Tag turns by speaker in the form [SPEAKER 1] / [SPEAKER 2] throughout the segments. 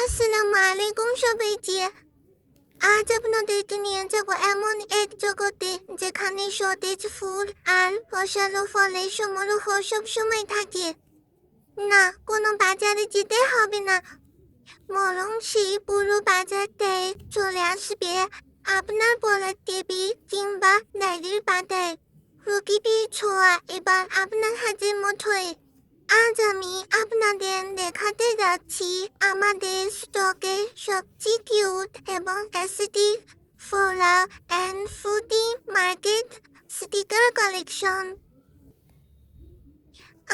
[SPEAKER 1] আসসালামু আলাইকুম সবাইকে। আজ আপনাদেরকে নিয়ে যাব এমন এক জগতে যেখানে সতেজ ফুল আর ফসল ও ফলের সমারোহ সবসময় থাকে। না, কোনো বাজারে যেতে হবে না, বরং সেই পুরো বাজারটায় চলে আসবে আপনার পড়ার টেবিল কিংবা ডায়েরির পাতায়। প্রকৃতির ছোঁয়া এবার আপনার হাতের মুঠোয়। আজ আমি আপনাদের দেখাতে যাচ্ছি আমাদের স্টকের সবচেয়ে কিউট এবং aesthetic floral and fruity market sticker collection.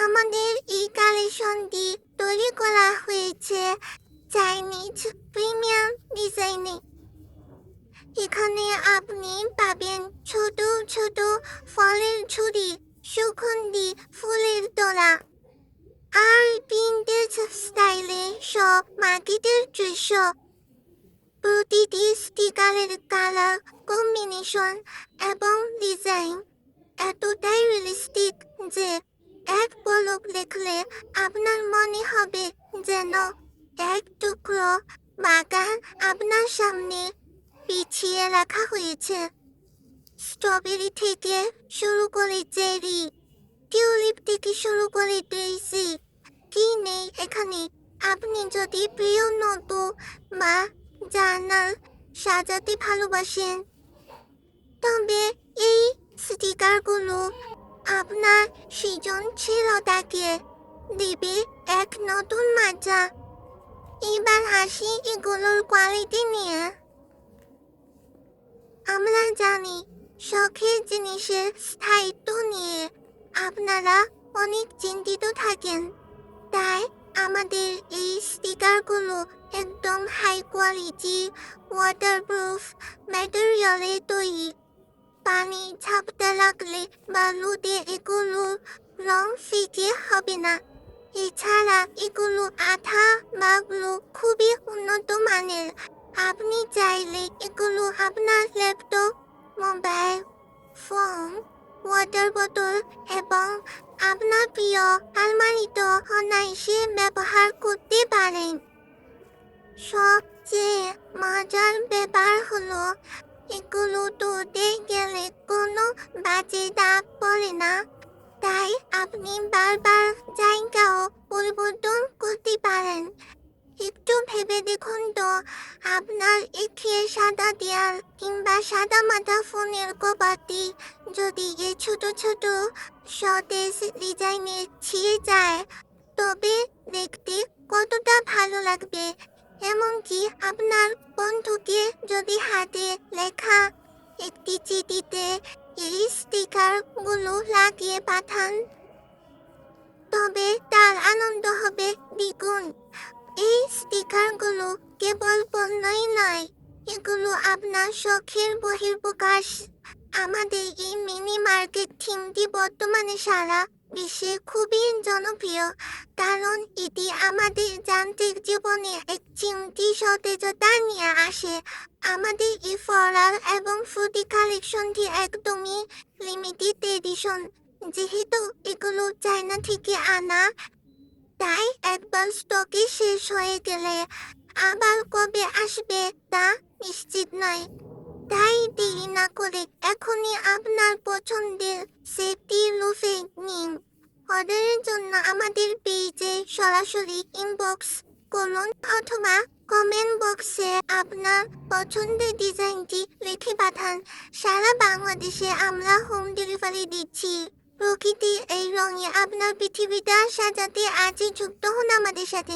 [SPEAKER 1] আমাদের এই কালেকশনটি তৈরি করা হয়েছে চাইনিজ প্রিমিয়াম ডিজাইনে। এখানে আপনি পাবেন ছোট ছোট ফলের ঝুড়ি, সুগন্ধি ফুলের তোড়া আর ভিন্টেজ স্টাইলে সব মার্কেটের দৃশ্য। প্রতিটি স্টিকারের কালার কম্বিনেশন এবং ডিজাইন এতটাই রিয়েলিস্টিক যে এক পলক দেখলে আপনার মনে হবে যেন এক টুকরো বাগান আপনার সামনে পিছিয়ে রাখা হয়েছে। স্ট্রবেরি থেকে শুরু করে চেরি, টিউলিপ থেকে শুরু করে ডেইজি, কি নেই এখানে। আপনি যদি প্রিয় নোটবুক বা জার্নাল সাজাতে ভালোবাসেন, তবে এই স্টিকারগুলো আপনার সৃজনশীলতাকে দেবে এক নতুন মাত্রা। এবার হাসি এগুলোর কোয়ালিটি নিয়ে। আমরা জানি শখের জিনিসের স্থায়িত্ব নিয়ে আপনারা অনেক চিন্তিত থাকেন, তাই আমাদের এই স্টিকারগুলো একদম হাই কোয়ালিটি ওয়াটারপ্রুফ ম্যাটেরিয়ালে তৈরি। পানি ঝাপটা লাগলে বা রোদে এগুলোর রং ফিকে হবে না। এছাড়া এগুলো আঠা বা গ্লো খুবই উন্নত মানের। আপনি চাইলে এগুলো আপনার ল্যাপটপ, মোবাইল ফোন, ওয়াটার বোতল এবং আপনার প্রিয় আলমারিতে অনায়াসে ব্যবহার করতে পারেন। সবচেয়ে মজার ব্যাপার হলো এগুলো ধুতে গেলে কোনো বাজে দাগ পড়ে না, তাই আপনি বারবার জায়গাও পরিবর্তন করতে পারেন। একটু ভেবে দেখুন তো, আপনার একঘেয়ে সাদা দেয়াল কিংবা সাদা মাথা ফোনের কভারটি যদি এই ছোট ছোট সতেজ ডিজাইনে ছিঁড়ে যায়, তবে দেখতে কতটা ভালো লাগবে। এমনকি আপনার বন্ধুকে যদি হাতে লেখা একটি চিঠিতে এই স্টিকারগুলো লাগিয়ে পাঠান, তবে তার আনন্দ হবে দ্বিগুণ। এই স্টিকারগুলো কেবল পণ্যই নয়, এগুলো আপনার শখের বহিঃপ্রকাশ। আমাদের এই মিনি মার্কেট থিমটি বর্তমানে সারা বিশ্বে খুবই জনপ্রিয়, কারণ এটি আমাদের যান্ত্রিক জীবনে এক চিমটি সতেজতা নিয়ে আসে। আমাদের এই ফ্লোরাল এবং ফ্রুটি কালেকশনটি একদমই লিমিটেড এডিশন। যেহেতু এগুলো চায়না থেকে আনা, তাই একবার স্টকে শেষ হয়ে গেলে আবার কবে আসবে তা নিশ্চিত নয়। তাই দেরি না করে এখনই আপনার পছন্দের সেটটি লুফে নিন। অর্ডারের জন্য আমাদের পেজে সরাসরি ইনবক্স করুন অথবা কমেন্ট বক্সে আপনার পছন্দের ডিজাইনটি লিখে পাঠান। সারা বাংলাদেশে আমরা হোম ডেলিভারি দিচ্ছি। প্রকৃতির এই রঙে আপনার পৃথিবীটা সাজাতে আজই যুক্ত হন আমাদের সাথে।